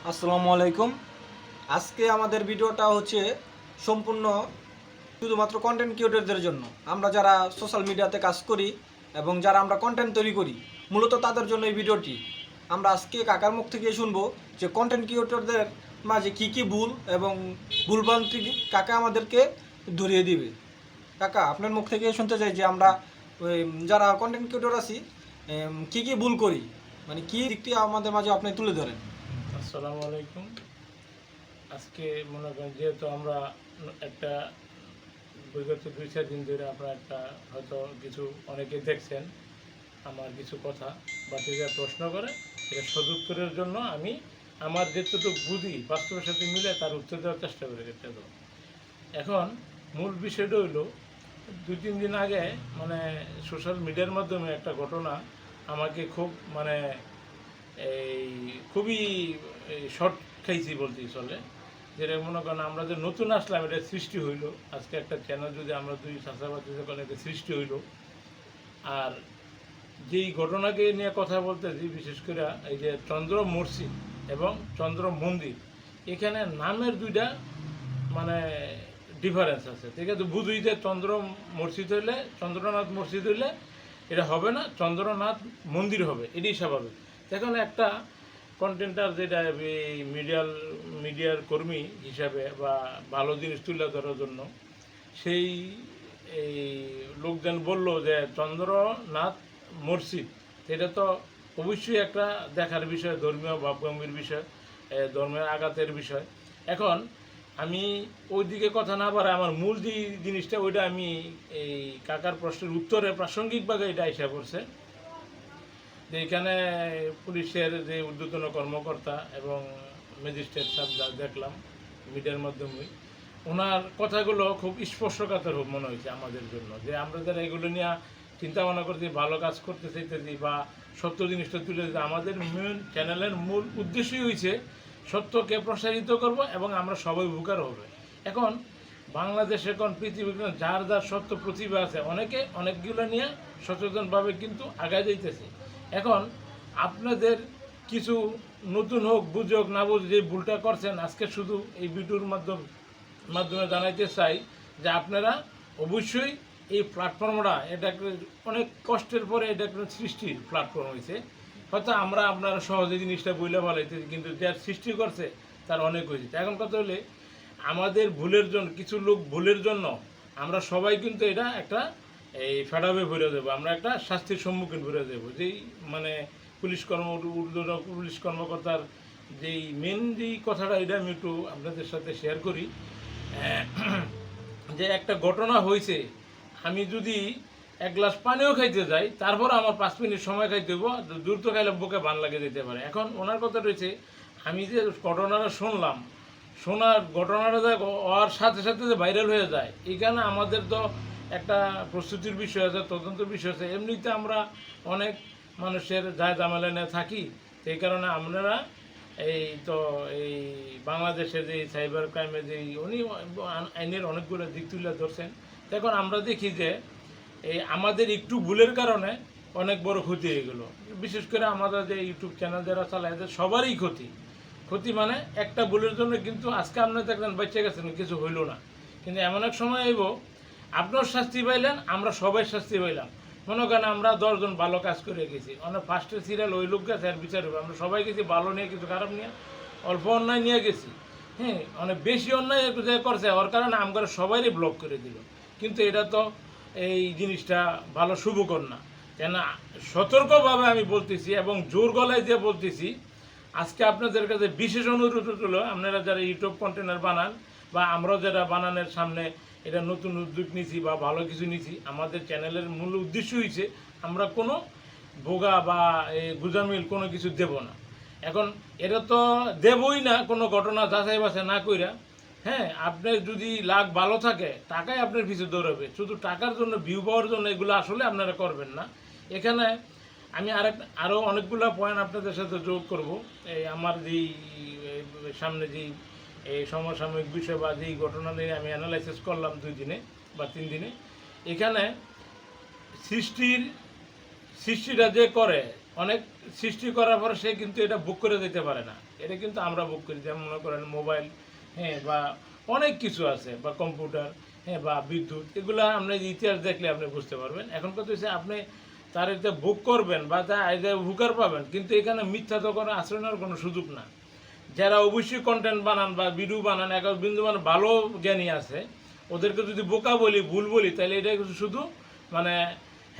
আসসালামু আলাইকুম। আজকে আমাদের ভিডিওটা হচ্ছে সম্পূর্ণ শুধুমাত্র কন্টেন্ট ক্রিয়েটরদের জন্য। আমরা যারা সোশ্যাল মিডিয়াতে কাজ করি এবং যারা আমরা কন্টেন্ট তৈরি করি, মূলত তাদের জন্য এই ভিডিওটি। আমরা আজকে কাকার মুখ থেকে শুনবো যে কন্টেন্ট ক্রিয়েটরদের মাঝে কী কী ভুল এবং ভুলভ্রান্তি কাকা আমাদেরকে ধরিয়ে দিবে। কাকা, আপনার মুখ থেকে শুনতে চাই যে আমরা যারা কন্টেন্ট ক্রিয়েটর আছি কী কী ভুল করি, মানে কী দিকটি আমাদের মাঝে আপনি তুলে ধরেন। আসসালামু আলাইকুম। আজকে মনে করেন যেহেতু আমরা একটা বিগত 2-4 দিন ধরে আমরা একটা হয়তো কিছু অনেকে দেখছেন আমার কিছু কথা বা যে প্রশ্ন করে এটা সদুত্তরের জন্য আমি আমার যেটুকু বুঝি বাস্তবের সাথে মিলে তার উত্তর দেওয়ার চেষ্টা করে করতে দেবো। এখন মূল বিষয়টা হইল 2-3 দিন আগে মানে সোশ্যাল মিডিয়ার মাধ্যমে একটা ঘটনা আমাকে খুব মানে এই খুবই শর্ট খাইছি বলতেই চলে। যেটা মনে করেন আমরা যে নতুন আসলাম এটা সৃষ্টি হইল, আজকে একটা চ্যানেল যদি আমরা দুই চাষাবাদি যখন এটা সৃষ্টি হইল। আর যেই ঘটনাকে নিয়ে কথা বলতেছি বিশেষ করে এই যে চন্দ্র মসজিদ এবং চন্দ্র মন্দির, এখানে নামের দুইটা মানে ডিফারেন্স আছে। ঠিক আছে, বুঝুই যে চন্দ্র মসজিদ হইলে চন্দ্রনাথ মসজিদ হইলে এটা হবে না, চন্দ্রনাথ মন্দির হবে, এটাই স্বাভাবিক। এখন একটা কন্টেন্টার যেটা এই মিডিয়ার কর্মী হিসাবে বা ভালো জিনিস তুলে ধরার জন্য সেই এই লোকজন বলল যে চন্দ্রনাথ মসজিদ, এটা তো অবশ্যই একটা দেখার বিষয়, ধর্মীয় ভাবগম্ভীর বিষয়, ধর্মের আঘাতের বিষয়। এখন আমি ওই দিকে কথা না পারে আমার মূল যে জিনিসটা ওইটা আমি এই কাকার প্রশ্নের উত্তরে প্রাসঙ্গিকভাবে এটা এসে পড়ছে যে এখানে পুলিশের যে ঊর্ধ্বতন কর্মকর্তা এবং ম্যাজিস্ট্রেট সাহেব যা দেখলাম মিডিয়ার মাধ্যমে, ওনার কথাগুলো খুব স্পর্শকাতর মনে হয়েছে আমাদের জন্য। যে আমরা যারা এগুলো নিয়ে চিন্তা ভাবনা করছি, ভালো কাজ করতে চাইতেছি বা সত্য জিনিসটা তুলে দিতে, আমাদের মেন চ্যানেলের মূল উদ্দেশ্যই হয়েছে সত্যকে প্রসারিত করব এবং আমরা সবাই উপকার হবে। এখন বাংলাদেশে এখন পৃথিবীর যার যার সত্য প্রতিভা আছে, অনেকে অনেকগুলো নিয়ে সচেতনভাবে কিন্তু আগায় যাইতেছে। এখন আপনাদের কিছু নতুন হোক বুঝুক না বুঝ যে ভুলটা করছেন আজকে শুধু এই ভিডিওর মাধ্যমে জানাইতে চাই যে আপনারা অবশ্যই এই প্ল্যাটফর্মটা এটা অনেক কষ্টের পরে এটা একটা সৃষ্টির প্ল্যাটফর্ম হয়েছে। হয়তো আমরা আপনারা সহজে জিনিসটা বইলে ভালাইতেছি, কিন্তু যার সৃষ্টি করছে তার অনেক হয়েছে। এখন কথা হলে আমাদের ভুলের জন্য, কিছু লোক ভুলের জন্য আমরা সবাই কিন্তু এটা একটা এই ফেডাবে ভরে দেবো, আমরা একটা শাস্তির সম্মুখীন ভরে দেবো। যেই মানে পুলিশ পুলিশ কর্মকর্তার যেই মেন যেই কথাটা এটা আমি একটু আপনাদের সাথে শেয়ার করি। যে একটা ঘটনা হয়েছে, আমি যদি এক গ্লাস পানিও খাইতে যাই তারপর আমার 5 মিনিট সময় খাইতে হবো, দ্রুত খাইলে বুকে বান লাগে যেতে পারে। এখন ওনার কথা রয়েছে, আমি যে ঘটনাটা শুনলাম, শোনার ঘটনাটা যে হওয়ার সাথে সাথে যে ভাইরাল হয়ে যায়, এখানে আমাদের তো একটা প্রস্তুতির বিষয় আছে, তদন্তের বিষয় আছে। এমনিতে আমরা অনেক মানুষের যায় ঝামেলা নিয়ে থাকি, সেই কারণে আপনারা এই তো এই বাংলাদেশে যে সাইবার ক্রাইমে যে উনি আইনের অনেকগুলো দিক তুলে ধরছেন। এখন আমরা দেখি যে এই আমাদের একটু ভুলের কারণে অনেক বড় ক্ষতি হয়ে গেলো। বিশেষ করে আমাদের যে ইউটিউব চ্যানেল যারা চালায় এদের সবারই ক্ষতি মানে একটা ভুলের জন্য কিন্তু আজকে আপনি দেখলেন বেঁচে গেছেন, কিছু হইল না, কিন্তু এমন এক সময় আইব আপনার শাস্তি পাইলেন, আমরা সবাই শাস্তি পাইলাম। মনে করেন আমরা 10 জন ভালো কাজ করে গেছি, অনেক ফার্স্টের সিরিয়াল ওই লোক গেছে আর বিচার হবে, আমরা সবাই গেছি ভালো নিয়ে, কিছু খারাপ নিয়ে, অল্প অন্যায় নিয়ে গেছি। হ্যাঁ, অনেক বেশি অন্যায় একটু যে করছে ওর কারণে আমরা সবাইই ব্লক করে দিল। কিন্তু এটা তো এই জিনিসটা ভালো শুভকর না। কেন সতর্কভাবে আমি বলতেছি এবং জোর গলায় দিয়ে বলতেছি, আজকে আপনাদের কাছে বিশেষ অনুরোধ হলো, আপনারা যারা ইউটিউব কন্টেন্ট বানান বা আমরাও যারা বানানোর সামনে এটা নতুন উদ্যোগ নিছি বা ভালো কিছু নিছি, আমাদের চ্যানেলের মূল উদ্দেশ্য হয়েছে আমরা কোনো ভোগা বা গুজামিল কোনো কিছু দেব না। এখন এটা তো দেবই না কোনো ঘটনা যাচাই বাছাই না কইরা। হ্যাঁ, আপনার যদি লাখ ভালো থাকে টাকাই আপনার পিছু দৌড়াবে, শুধু টাকার জন্য ভিউ পাওয়ার জন্য এগুলো আসলে আপনারা করবেন না। এখানে আমি আরও অনেকগুলো পয়েন্ট আপনাদের সাথে যোগ করব। এই আমার যেই সামনে যেই এই সমসাময়িক বিষয় বা যেই ঘটনা নিয়ে আমি অ্যানালাইসিস করলাম 2 দিনে বা 3 দিনে, এখানে সৃষ্টিটা যে করে অনেক সৃষ্টি করার পরে সে কিন্তু এটা বুক করে দিতে পারে না, এটা কিন্তু আমরা বুক করি। যেমন মনে করেন মোবাইল, হ্যাঁ, বা অনেক কিছু আছে, বা কম্পিউটার, হ্যাঁ, বা বিদ্যুৎ, এগুলো আপনি ইতিহাস দেখলে আপনি বুঝতে পারবেন। এখন কথা হচ্ছে আপনি তার এতে বুক করবেন বা তা হুকার পাবেন, কিন্তু এখানে মিথ্যা তো কোনো আচরণের কোনো সুযোগ না। যারা অবশ্যই কন্টেন্ট বানান বা ভিডিও বানান, এক বিন্দু মানে ভালো জ্ঞানী আছে, ওদেরকে যদি বোকা বলি, ভুল বলি, তাহলে এটা শুধু মানে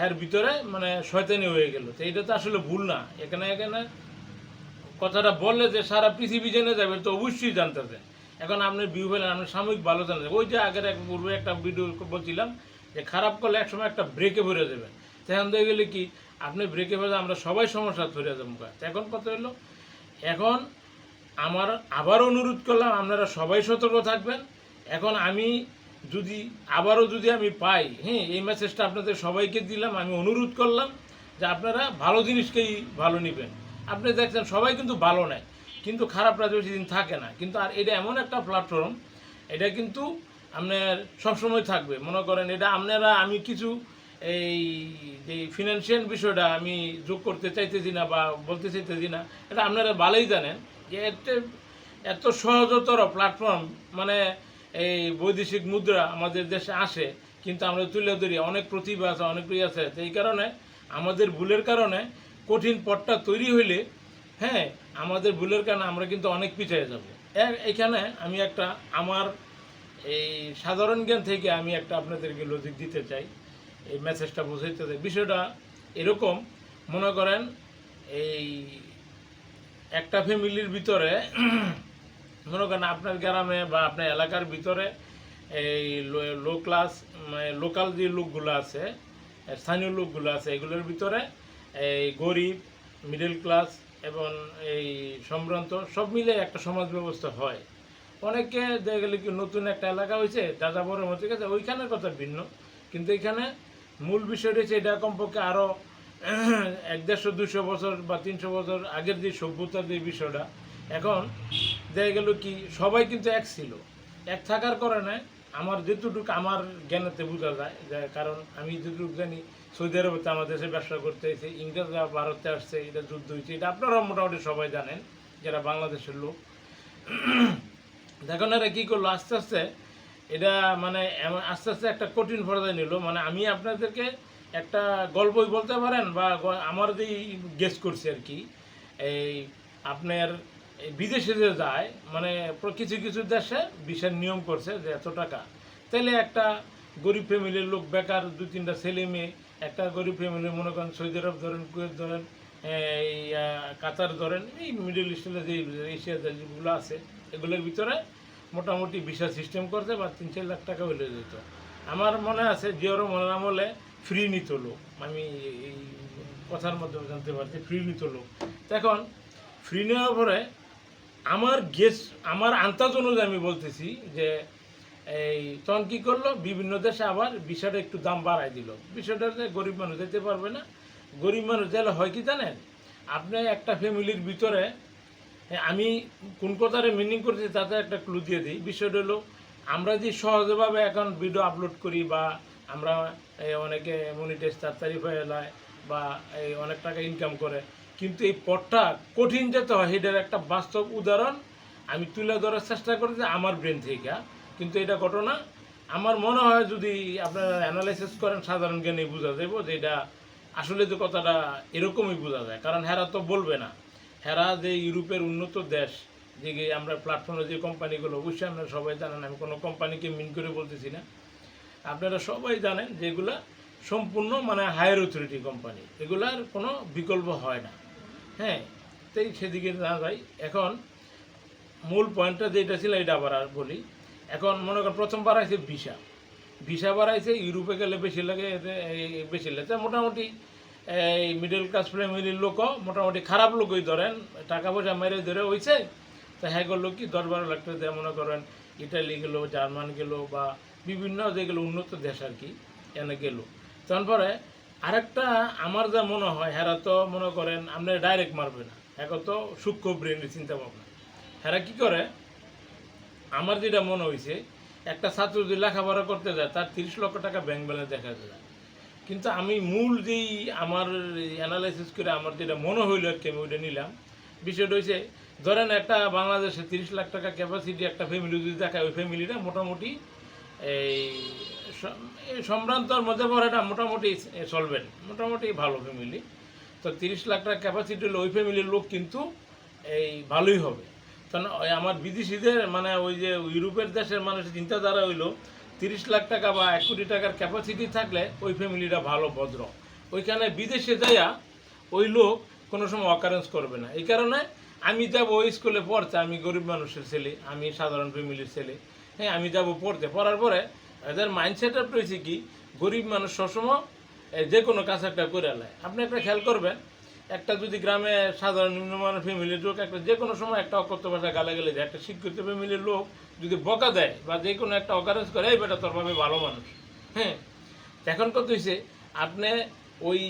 এর ভিতরে মানে শয়তানি হয়ে গেল। তো এটা তো আসলে ভুল না। এখানে এখানে কথাটা বললে যে সারা পৃথিবী জেনে যাবে, তো অবশ্যই জানতে হবে। এখন আপনি ভিউ পেলেন, আপনি সাময়িক ভালো জানেন, ওই যে আগের এক পূর্বে একটা ভিডিও বলছিলাম যে খারাপ করলে একসময় একটা ব্রেকে ভরে দেবেন। তখন হয়ে গেলে কি আপনি ব্রেকে ভরে আমরা সবাই সমস্যা ধরে যাবো। এখন কথা হলো, এখন আমার আবার অনুরোধ করলাম আপনারা সবাই সতর্ক থাকবেন। এখন আমি যদি আবারও যদি আমি পাই, হ্যাঁ, এই মেসেজটা আপনাদের সবাইকে দিলাম, আমি অনুরোধ করলাম যে আপনারা ভালো জিনিসকেই ভালো নেবেন। আপনি দেখছেন সবাই কিন্তু ভালো নেয়, কিন্তু খারাপরা বেশি দিন থাকে না। কিন্তু আর এটা এমন একটা প্ল্যাটফর্ম, এটা কিন্তু আপনার সবসময় থাকবে। মনে করেন এটা আপনারা, আমি কিছু এই যে ফিনান্সিয়াল বিষয়টা আমি যোগ করতে চাইতেছি না বা বলতে চাইতেছি না, এটা আপনারা ভালোই জানেন যে এত সহজতর প্ল্যাটফর্ম, মানে এই বৈদেশিক মুদ্রা আমাদের দেশে আসে, কিন্তু আমরা তুলে ধরি, অনেক প্রতিভা আছে, অনেক আছে। তো এই কারণে আমাদের ভুলের কারণে কঠিন পথটা তৈরি হইলে, হ্যাঁ, আমাদের ভুলের কারণে আমরা কিন্তু অনেক পিছিয়ে যাব। এখানে আমি একটা আমার এই সাধারণ জ্ঞান থেকে আমি একটা আপনাদেরকে লজিক দিতে চাই, এই মেসেজটা বোঝাইতে চাই। বিষয়টা এরকম, মনে করেন এই একটা ফ্যামিলির ভিতরে মনে করেন আপনার গ্রামে বা আপনার এলাকার ভিতরে এই লো ক্লাস, মানে লোকাল যে লোকগুলো আছে, স্থানীয় লোকগুলো আছে, এগুলোর ভিতরে এই গরিব, মিডল ক্লাস এবং এই সম্ভ্রান্ত সব মিলে একটা সমাজ ব্যবস্থা হয়। অনেকে দেখা গেলে কি নতুন একটা এলাকা হয়েছে, যাযাবরের মতো গেছে, ওইখানের কথা ভিন্ন। কিন্তু এখানে মূল বিষয়টা হচ্ছে এটা কমপক্ষে আরও 150-200 বছর বা 300 বছর আগের যে সভ্যতার যে বিষয়টা। এখন দেখা গেল কি সবাই কিন্তু এক ছিল, এক থাকার কারণে আমার যেটুকু আমার জ্ঞানেতে বোঝা যায় যে, কারণ আমি যেটুকু জানি সৌদি আরবে আমাদের দেশে ব্যবসা করতে এসে ইংরেজরা ভারতে আসছে, এটা যুদ্ধ হয়েছে, এটা আপনারা মোটামুটি সবাই জানেন যারা বাংলাদেশের লোক। দেখুন এরা কী করলো, আস্তে আস্তে এটা মানে আস্তে আস্তে একটা কঠিন পর্যায়ে নিল। মানে আমি আপনাদেরকে একটা গল্পই বলতে পারেন বা আমার যেই গেস করছি আর কি, এই আপনার বিদেশে যে যায়, মানে কিছু কিছু দেশে বিশেষ নিয়ম করছে যে এত টাকা, তাহলে একটা গরিব ফ্যামিলির লোক, বেকার 2-3টা ছেলে মেয়ে, একটা গরিব ফ্যামিলি, মনে করেন সৌদি আরব ধরেন, কুয়েত ধরেন, এই কাতার ধরেন, এই মিডল ইস্টের যে এশিয়া যেগুলো আছে, এগুলোর ভিতরে মোটামুটি ভিসা সিস্টেম করছে বা 3-4 লাখ টাকা হলে যেত। আমার মনে আছে জিওরও মনের আমলে ফ্রি নিত লোক, আমি এই কথার মাধ্যমে জানতে পারছি ফ্রি নিত লোক। এখন ফ্রি নেওয়ার পরে আমার গেস, আমার আন্দাজ অনুযায়ী আমি বলতেছি যে এই তখন কী করলো, বিভিন্ন দেশে আবার ভিসাটা একটু দাম বাড়াই দিল। বিষয়টা যে গরিব মানুষ যেতে পারবে না, গরিব মানুষ গেলে হয় কি জানেন, আপনি একটা ফ্যামিলির ভিতরে, আমি কোন কথারে মিনিং করছি তাতে একটা ক্লু দিয়ে দিই। বিষয়টা হলো, আমরা যে সহজভাবে এখন ভিডিও আপলোড করি বা আমরা অনেকে মনিটাইজ তাড়াতাড়ি হয়ে যায় বা এই অনেক টাকা ইনকাম করে, কিন্তু এই পথটা কঠিন যেতে হয়, এটার একটা বাস্তব উদাহরণ আমি তুলে ধরার চেষ্টা করেছি আমার ব্রেন থেকে। কিন্তু এটা ঘটনা আমার মনে হয় যদি আপনারা অ্যানালাইসিস করেন, সাধারণ জ্ঞানে বোঝা যাবে যে এটা আসলে যে কথাটা এরকমই বোঝা যায়। কারণ হেরা তো বলবে না, হেরা যে ইউরোপের উন্নত দেশ, যে আমরা প্ল্যাটফর্মে যে কোম্পানিগুলো, অবশ্যই আপনারা সবাই জানেন, আমি কোনো কোম্পানিকে মিন করে বলতেছি না, আপনারা সবাই জানেন যেগুলো সম্পূর্ণ মানে হায়ার অথরিটি কোম্পানি, এগুলার কোনো বিকল্প হয় না। হ্যাঁ, তাই সেদিকে না যাই। এখন মূল পয়েন্টটা যেটা ছিল এটা আবার আর বলি। এখন মনে করেন প্রথম বাড়াইছে ভিসা বাড়াইছে, ইউরোপে গেলে বেশি লাগে, এতে বেশি লাগে মোটামুটি এই মিডল ক্লাস ফ্যামিলির লোকও মোটামুটি খারাপ লোকই ধরেন, টাকা পয়সা মেরে ধরে হয়েছে, তা হ্যাঁ করলো কি 10-12 লাখ টাকা দিয়ে মনে করেন ইটালি গেল, জার্মান গেল বা বিভিন্ন যেগুলো উন্নত দেশ আর কি, এনে গেল। তারপরে আরেকটা আমার যা মনে হয়, হেরা তো মনে করেন আপনি ডাইরেক্ট মারবে না, এখন তো সূক্ষ্ম ব্রেনের চিন্তা ভাবনা। হেরা কী করে, আমার যেটা মনে হয়েছে, একটা ছাত্র যদি লেখাপড়া করতে যায় তার 30 লক্ষ টাকা ব্যাংক ব্যালেন্স দেখা যায়, কিন্তু আমি মূল যেই আমার অ্যানালাইসিস করে আমার যেটা মনে হইলো আর কি আমি ওইটা নিলাম। বিষয়টা হচ্ছে ধরেন একটা বাংলাদেশে 30 লাখ টাকা ক্যাপাসিটি একটা ফ্যামিলি যদি দেখায়, ওই ফ্যামিলিটা মোটামুটি এই এই সম্ভ্রান্তর মধ্যে পড়াটা মোটামুটি চলবেন, মোটামুটি ভালো ফ্যামিলি। তো 30 লাখ টাকা ক্যাপাসিটি হলে ওই ফ্যামিলির লোক কিন্তু এই ভালোই হবে। কারণ ওই আমার বিদেশিদের মানে ওই যে ইউরোপের দেশের মানুষের চিন্তাধারা হইলো 30 লাখ টাকা বা 1 কোটি টাকার ক্যাপাসিটি থাকলে ওই ফ্যামিলিটা ভালো ভদ্র, ওইখানে বিদেশে যাইয়া ওই লোক কোনো সময় অকারেন্স করবে না। এই কারণে আমি যাব ওই স্কুলে পড়তে, আমি গরিব মানুষের ছেলে, আমি সাধারণ ফ্যামিলির ছেলে, হ্যাঁ আমি যাব পড়তে, পড়ার পরে এদের মাইন্ডসেট আপ রয়েছে কি গরিব মানুষ সবসময় যে কোনো কাজ একটা করে নেয়। আপনি একটা খেয়াল করবেন, একটা যদি গ্রামে সাধারণ নিম্নমানের ফ্যামিলির লোক একটা যে কোনো সময় একটা অকথ্য ভাষা গালাগালি দেয়, একটা শিক্ষিত ফ্যামিলির লোক যদি বকা দেয় বা যে কোনো একটা অকারেন্স করে, এই বেটা তোর ভাবে ভালো মানুষ, হ্যাঁ। এখন কত হয়েছে আপনি ওই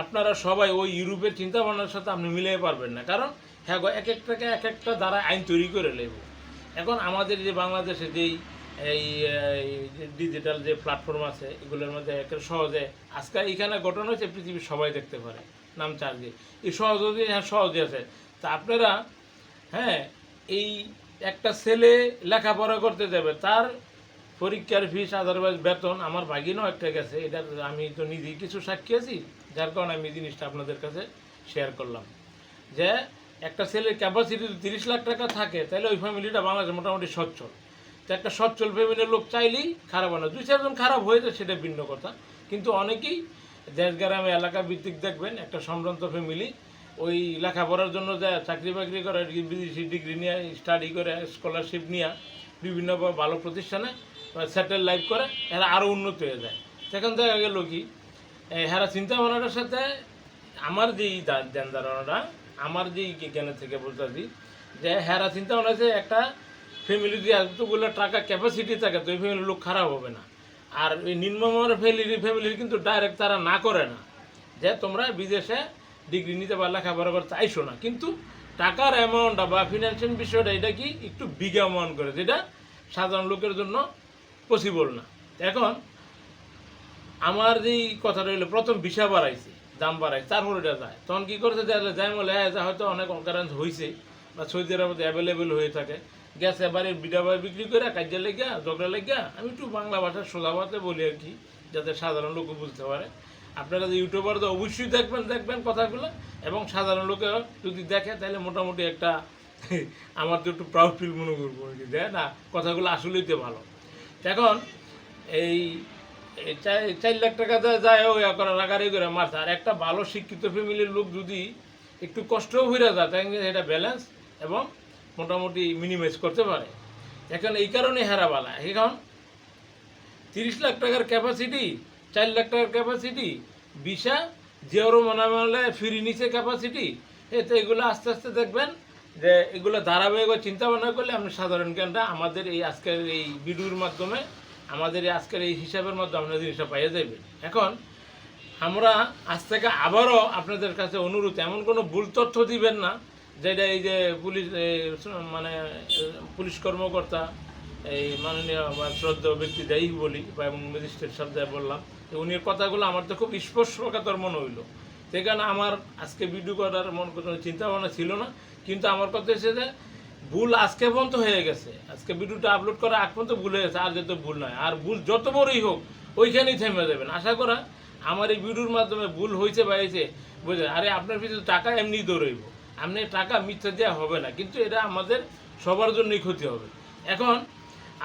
আপনারা সবাই ওই ইউরোপের চিন্তা ভাবনার সাথে আপনি মিলিয়ে পারবেন না। কারণ হ্যাঁ গো, এক একটাকে এক একটা দ্বারা আইন তৈরি করে নেব। এখন আমাদের যে বাংলাদেশে যেই এই ডিজিটাল যে প্ল্যাটফর্ম আছে এগুলোর মধ্যে একটা সহজে আজকে এখানে ঘটনা হচ্ছে পৃথিবীর সবাই দেখতে পারে নাম চার্জে, এই সহজে হ্যাঁ সহজে আছে। তা আপনারা হ্যাঁ এই একটা ছেলে লেখাপড়া করতে যাবে, তার পরীক্ষার ফিস আদারওয়াইজ বেতন আমার ভাগিনও একটা গেছে, এটা আমি তো নিজেই কিছু সাক্ষী আছি, যার কারণে আমি জিনিসটা আপনাদের কাছে শেয়ার করলাম যে একটা ছেলের ক্যাপাসিটি যদি 30 লাখ টাকা থাকে তাহলে ওই ফ্যামিলিটা বাংলাদেশে মোটামুটি সচ্ছল। তো একটা সচ্ছল ফ্যামিলির লোক চাইলেই খারাপ হয় না, 2-4 জন খারাপ হয়ে যায় সেটা ভিন্ন কথা, কিন্তু অনেকেই দেশ গ্রামে এলাকা ভিত্তিক দেখবেন একটা সম্ভ্রান্ত ফ্যামিলি ওই লেখাপড়ার জন্য যায়, চাকরি বাকরি করে, বিদেশি ডিগ্রি নিয়ে স্টাডি করে স্কলারশিপ নিয়ে বিভিন্ন ভালো প্রতিষ্ঠানে সেটেল লাইফ করে, এরা আরও উন্নত হয়ে যায়। সেখান দেখা গেল কি এরা চিন্তা ভাবনাটার সাথে আমার যেই ধ্যান ধারণাটা আমার যেই জ্ঞানের থেকে বলতেছি যে হেরা চিন্তা ভাবনা আছে একটা ফ্যামিলি যদি এতগুলো টাকা ক্যাপাসিটি থাকে তো ওই ফ্যামিলির লোক খারাপ হবে না। আর ওই নিম্নমানের ফ্যামিলির কিন্তু ডাইরেক্ট তারা না করে না যে তোমরা বিদেশে ডিগ্রি নিতে বা লেখাপড়া করতে আইসো না, কিন্তু টাকার অ্যামাউন্টটা বা ফিনান্সিয়াল বিষয়টা এটা কি একটু বিগ অ্যামাউন্ট করে, যেটা সাধারণ লোকের জন্য পসিবল না। এখন আমার যেই কথা রইল প্রথম ভিসা বাড়াইছে, দাম বাড়াইছে, তারপর এটা যায়, তখন কী করছে যাই বলে যা হয়তো অনেক অকারেন্স হয়েছে বা সৌদি আরবে অ্যাভেলেবেল হয়ে থাকে, গ্যাস এবারে বিডাবাই বিক্রি করে কাজে লেগা ঝগড়া লেগা, আমি একটু বাংলা ভাষার সোজা ভাষাতে বলি আর কি, যাতে সাধারণ লোক বুঝতে পারে। আপনারা যে ইউটিউবার তো অবশ্যই দেখবেন কথাগুলো, এবং সাধারণ লোকে যদি দেখে তাহলে মোটামুটি একটা আমার তো একটু প্রাউড ফিল মনে করবো আর কি, দেয় না কথাগুলো আসলেই তো ভালো। এখন এই 4 লাখ টাকা যায় ওই রাগারি করে মারছে, আর একটা ভালো শিক্ষিত ফ্যামিলির লোক যদি একটু কষ্টও হয়ে যায় তাহলে এটা ব্যালেন্স এবং মোটামুটি মিনিমাইজ করতে পারে। এখন এই কারণে হেরাবালা এখন 30 লাখ টাকার ক্যাপাসিটি, 4 লাখ টাকার ক্যাপাসিটি, ভিসা যেওরও মনে মনে ফিরি নিচে ক্যাপাসিটি, তো এগুলো আস্তে আস্তে দেখবেন যে এগুলো ধারাবাহিক চিন্তা ভাবনা করলে আপনি সাধারণ জ্ঞানটা আমাদের এই আজকের এই ভিডিওর মাধ্যমে, আমাদের এই আজকের এই হিসাবের মাধ্যমে আপনারা জিনিসটা পাইয়ে যাবেন। এখন আমরা আজ থেকে আবারও আপনাদের কাছে অনুরোধ, এমন কোনো ভুল তথ্য দিবেন না যেটা এই যে মানে পুলিশ কর্মকর্তা এই মাননীয় বা শ্রদ্ধেয় ব্যক্তি যাই বলি বা এবং ম্যাজিস্ট্রেট শব্দে বললাম, উনি কথাগুলো আমার তো খুব স্পর্শকাতর মনে হইলো। সেই কারণে আমার আজকে ভিডিও করার মন কোনো চিন্তা ভাবনা ছিল না, কিন্তু আমার কথা হচ্ছে যে ভুল আজকে পর্যন্ত হয়ে গেছে, আজকে ভিডিওটা আপলোড করা আগ পর্যন্ত ভুল হয়ে গেছে, আর যত ভুল নয়, আর ভুল যত বড়ই হোক ওইখানেই থেমে যাবেন। আশা করা আমার এই ভিডিওর মাধ্যমে ভুল হয়েছে বা হয়েছে বুঝে, আরে আপনার পিছনে টাকা এমনি দৌড়াইব, আপনি টাকা মিথ্যা দেওয়া হবে না, কিন্তু এটা আমাদের সবার জন্যই ক্ষতি হবে। এখন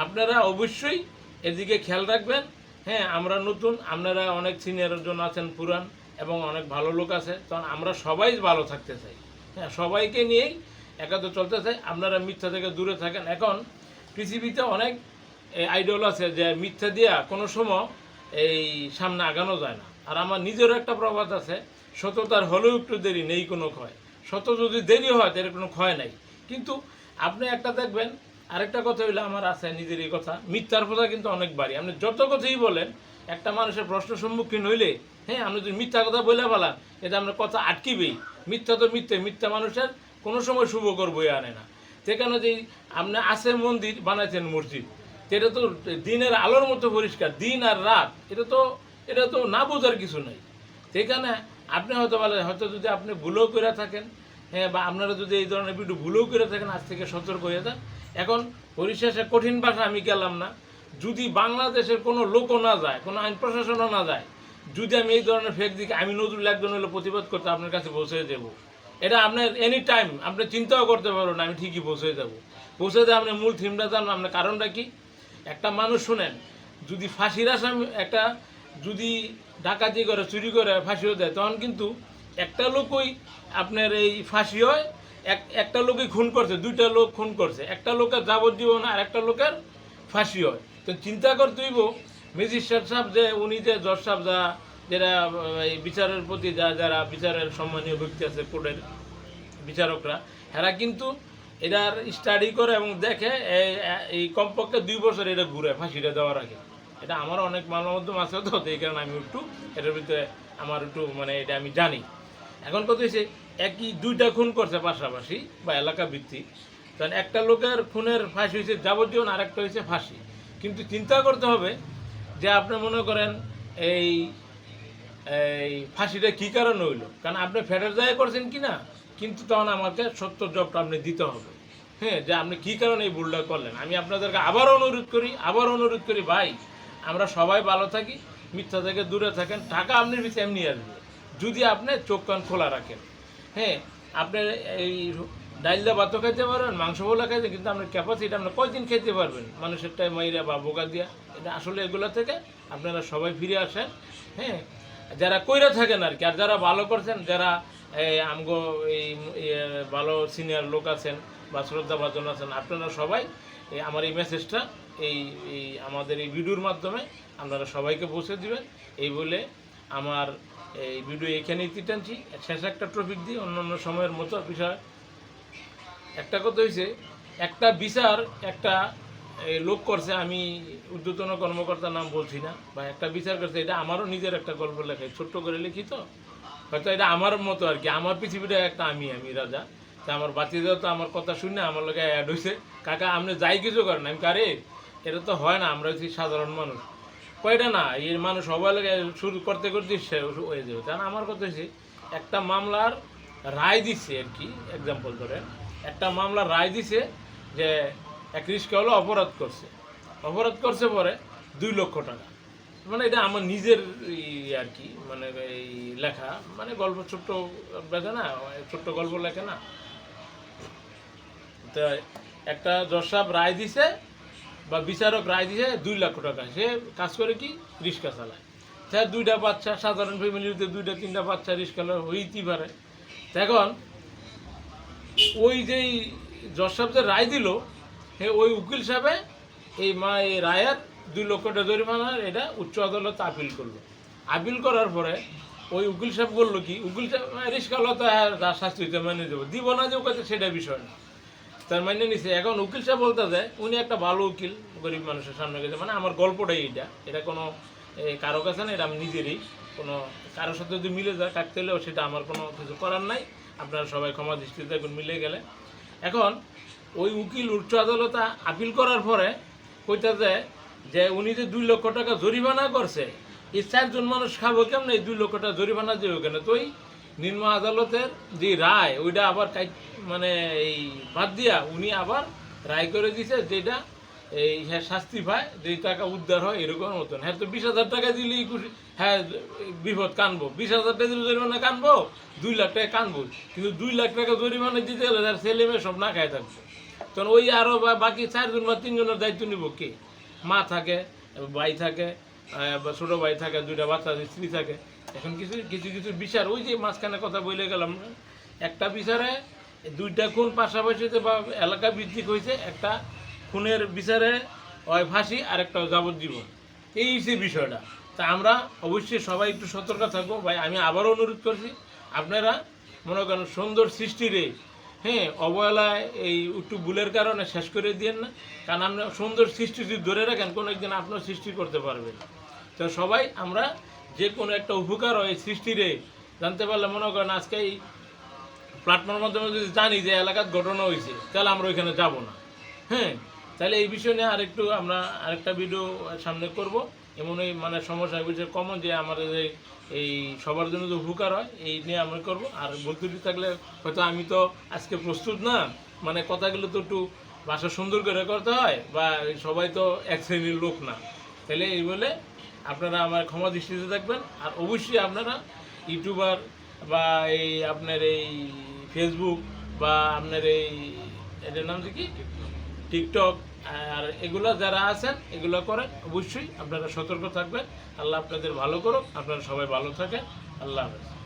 আপনারা অবশ্যই এদিকে খেয়াল রাখবেন। হ্যাঁ আমরা নতুন, আপনারা অনেক সিনিয়রের জন্য আছেন পুরান এবং অনেক ভালো লোক আছে, তখন আমরা সবাই ভালো থাকতে চাই, হ্যাঁ সবাইকে নিয়েই একাত্র চলতে চাই, আপনারা মিথ্যা থেকে দূরে থাকেন। এখন পৃথিবীতে অনেক আইডল আছে যে মিথ্যা দিয়া কোনো সময় এই সামনে আগানো যায় না। আর আমার নিজেরও একটা প্রবাদ আছে, সততার হলেও একটু দেরি নেই কোনো ক্ষয়, সত যদি দেরি হয় তাহলে কোনো ক্ষয় নাই। কিন্তু আপনি একটা দেখবেন, আরেকটা কথা হইলে আমার আছে নিজেরই কথা, মিথ্যার কথা কিন্তু অনেক বাড়ি, আপনি যত কথাই বলেন একটা মানুষের প্রশ্ন সম্মুখীন হইলে, হ্যাঁ আপনি যদি মিথ্যা কথা বলে বলান এটা আপনার কথা আটকিবেই। মিথ্যা তো মিথ্যা মানুষের কোনো সময় শুভ করবই আনে না। সেখানে যে আপনি আছে মন্দির বানাইছেন মসজিদ, এটা তো দিনের আলোর মতো পরিষ্কার, দিন আর রাত, এটা তো এটা তো না বোঝার কিছু নাই। সেখানে আপনি হয়তো বলে হয়তো যদি আপনি ভুলও করে থাকেন, হ্যাঁ, বা আপনারা যদি এই ধরনের ভিডিও ভুলও করে থাকেন, আজ থেকে সতর্ক হয়ে যান। এখন পরিশেষে কঠিন ভাষা আমি গেলাম না, যদি বাংলাদেশের কোনো লোকও না যায়, কোনো আইন প্রশাসনও না যায়, যদি আমি এই ধরনের ফেক দিকে আমি নজরুল একজন হলে প্রতিবাদ করতে আপনার কাছে পৌঁছে দেবো, এটা আপনার এনি টাইম আপনি চিন্তাও করতে পারবেন না, আমি ঠিকই পৌঁছে যাবো। পৌঁছে দেয় আপনি মূল থিমটা জানবেন, আপনার কারণটা কি। একটা মানুষ শুনেন, যদি ফাঁসির আসামি একটা যদি ডাকাতি করে চুরি করে ফাঁসিও দেয়, তখন কিন্তু একটা লোকই আপনার এই ফাঁসি হয়, একটা লোকই খুন করছে, দুইটা লোক খুন করছে, একটা লোকের যাবজ্জীবন আর একটা লোকের ফাঁসি হয়। তো চিন্তা করতে হইব ম্যাজিস্ট্রেট সাহেব যে উনি যে জজ সাহেব যা যারা এই বিচারের প্রতি যারা বিচারের সম্মানীয় ব্যক্তি আছে, কোর্টের বিচারকরা, এরা কিন্তু এটার স্টাডি করে এবং দেখে এই কমপক্ষে 2 বছর এটা ঘুরে ফাঁসিটা দেওয়ার আগে। এটা আমার অনেক মানবমাধ্যম আছে, তো এই কারণে আমি একটু এটার ভিতরে আমার একটু মানে এটা আমি জানি। এখন কথা হচ্ছে একই 2টা খুন করছে পাশাপাশি বা এলাকা ভিত্তিক, কারণ একটা লোকের খুনের ফাঁসি হয়েছে যাবজ্জীবন, আর একটা হয়েছে ফাঁসি। কিন্তু চিন্তা করতে হবে যে আপনি মনে করেন এই এই ফাঁসিটা কী কারণে হইলো, কারণ আপনি ফেডার দায় করছেন কি না, কিন্তু তখন আমাকে সত্য জবটা আপনি দিতে হবে, হ্যাঁ, যে আপনি কী কারণে এই ভুলটা করলেন। আমি আপনাদেরকে আবার অনুরোধ করি ভাই, আমরা সবাই ভালো থাকি, মিথ্যা থেকে দূরে থাকেন, টাকা আপনার পিছিয়ে এমনি আসবে যদি আপনি চোখ কান খোলা রাখেন। হ্যাঁ, আপনার এই ডাইলদা ভাতও খাইতে পারবেন, মাংস ভোলা খাইতে, কিন্তু আপনার ক্যাপাসিটি আপনার কয়দিন খেতে পারবেন মানুষের টাইম মাইরা বা বোকা দিয়া। এটা আসলে এগুলো থেকে আপনারা সবাই ফিরে আসেন, হ্যাঁ, যারা কইরা থাকেন আর কি। আর যারা ভালো করছেন, যারা আমগো এই ভালো সিনিয়র লোক আছেন বা শ্রদ্ধাভাজন আছেন, আপনারা সবাই আমার এই মেসেজটা এই এই আমাদের এই ভিডিওর মাধ্যমে আপনারা সবাইকে পৌঁছে দিবেন। এই বলে আমার এই ভিডিও এখানেই টানছি। শেষ একটা টপিক দিই, অন্যান্য সময়ের মতো বিষয়। একটা কথা হয়েছে, একটা বিচার একটা লোক করছে, আমি ঊর্ধ্বতন কর্মকর্তার নাম বলছি না, বা একটা বিচার করছে, এটা আমারও নিজের একটা গল্প লেখাই, ছোট্ট করে লিখি, তো হয়তো এটা আমার মতো আর কি, আমার পৃথিবীটা একটা আমি রাজা। তা আমার বাতিদাও তো আমার কথা শুনে আমার লোকে অ্যাড হয়েছে, কাকা আপনি যাই কিছু করেন। আমি কারে এটা তো হয় না, আমরা হচ্ছি সাধারণ মানুষ, কয়টা না এই মানুষ সবাই লোকে শুরু করতে করতে হয়ে যাবে। কারণ আমার কথা হচ্ছে, একটা মামলার রায় দিচ্ছে আর কি, এক্সাম্পল ধরে একটা মামলার রায় দিছে যে এক রিস্কাওয়ালা অপরাধ করছে পরে 2 লক্ষ টাকা। মানে এটা আমার নিজের আর কি, মানে এই লেখা, মানে গল্প ছোট্ট লেখা না, ছোট্ট গল্প লেখে না। তো একটা জজ সাহেব রায় দিছে বা বিচারক রায় দিছে 2 লক্ষ টাকা, সে কাজ করে কি রিক্সা চালায়। সে 2টা বাচ্চা, সাধারণ ফ্যামিলিতে 2টা 3টা বাচ্চা রিক্সা হইতেই পারে। এখন ওই যেই জজ সাহেব যে রায় দিল, ওই উকিল সাহেবে এই রায়ের 2 লক্ষ টাকা জরিমানার এটা উচ্চ আদালত আপিল করলো। আপিল করার পরে ওই উকিল সাহেব বললো কি, উকিল সাহেব রিস্কাওয়ালা তো যা শাস্তি হইতে মেনে দেবো, দিব না যে কাছে সেটা বিষয় না, তার মানে নিছে। এখন উকিল সাহেব বলতে যায় উনি একটা ভালো উকিল, গরিব মানুষের সামনে গেছে, মানে আমার গল্পটাই এটা কোনো কারো কাছে না, এটা আমি নিজেরই, কোনো কারোর সাথে যদি মিলে যায় কাটতে হলেও সেটা আমার কোনো কিছু করার নাই, আপনারা সবাই ক্ষমা দৃষ্টিতে এখন মিলে গেলে। এখন ওই উকিল উচ্চ আদালতে আপিল করার পরে কইতে যায় যে উনি যে 2 লক্ষ টাকা জরিমানা করছে, এই 4 জন মানুষ খাবো কেমন, এই 2 লক্ষ টাকা জরিমানা দেবে কেন। তো ওই নিম্ন আদালতের যে রায় ওইটা আবার মানে এই বাদ দিয়া উনি আবার রায় করে দিছে, যেটা এই হ্যাঁ শাস্তি পায়, 2 টাকা উদ্ধার হয় এরকম মতন। হ্যাঁ, তো 20,000 টাকা দিলেই খুশি, হ্যাঁ বিপদ কানবো, 20,000 টাকা দিলে জরিমানা কানবো, 2 লাখ টাকা কানবো, কিন্তু 2 লাখ টাকা জরিমানা দিতে গেলে তার ছেলে মেয়ে সব না খায় থাকবে। তখন ওই আরও বাকি 4 জন বা 3 জনের দায়িত্ব নিব কে? মা থাকে, ভাই থাকে, বা ছোটো ভাই থাকে, 2টা বাচ্চা স্ত্রী থাকে। এখন কিছু বিচার ওই যে মাঝখানে কথা বলে গেলাম, একটা বিচারে 2টা খুন পাশাপাশি বা এলাকা ভিত্তিক হয়েছে, একটা খুনের বিচারে হয় ফাঁসি আর একটা যাবজ্জীবন, এই যে বিষয়টা। তা আমরা অবশ্যই সবাই একটু সতর্ক থাকবো ভাই। আমি আবারও অনুরোধ করছি, আপনারা মনে করেন সুন্দর সৃষ্টিরে হ্যাঁ অবহেলায় এই একটু ভুলের কারণে শেষ করে দিয়েন না, কারণ আপনার সুন্দর সৃষ্টি যদি ধরে রাখেন কোনো একদিন আপনার সৃষ্টি করতে পারবেন। তো সবাই আমরা যে কোনো একটা উপকার হয় সৃষ্টিরে জানতে পারলে, মনে করেন আজকে এই প্ল্যাটফর্মের মাধ্যমে যদি জানি যে এলাকার ঘটনা হয়েছে, তাহলে আমরা ওইখানে যাব না। হ্যাঁ, তাহলে এই বিষয় নিয়ে আমরা আরেকটা ভিডিও সামনে করব। এমনই মানে সমস্যা বুঝে কমন যে আমাদের এই সবার জন্য তো উপকার হয় এই নিয়ে আমরা করব। আর বলতে থাকলে হয়তো আমি তো আজকে প্রস্তুত না, মানে কথাগুলো তো একটু ভাষা সুন্দর করে করতে হয়, বা সবাই তো এক শ্রেণীর লোক না। তাহলে এই বলে আপনারা আমার ক্ষমা দৃষ্টিতে থাকবেন। আর অবশ্যই আপনারা ইউটিউবার বা এই আপনার এই ফেসবুক বা আপনার এই এটার নাম কি টিকটক আর এগুলো যারা আছেন এগুলো করেন, অবশ্যই আপনারা সতর্ক থাকবেন। আল্লাহ আপনাদের ভালো করুক, আপনারা সবাই ভালো থাকেন। আল্লাহ হাফেজ।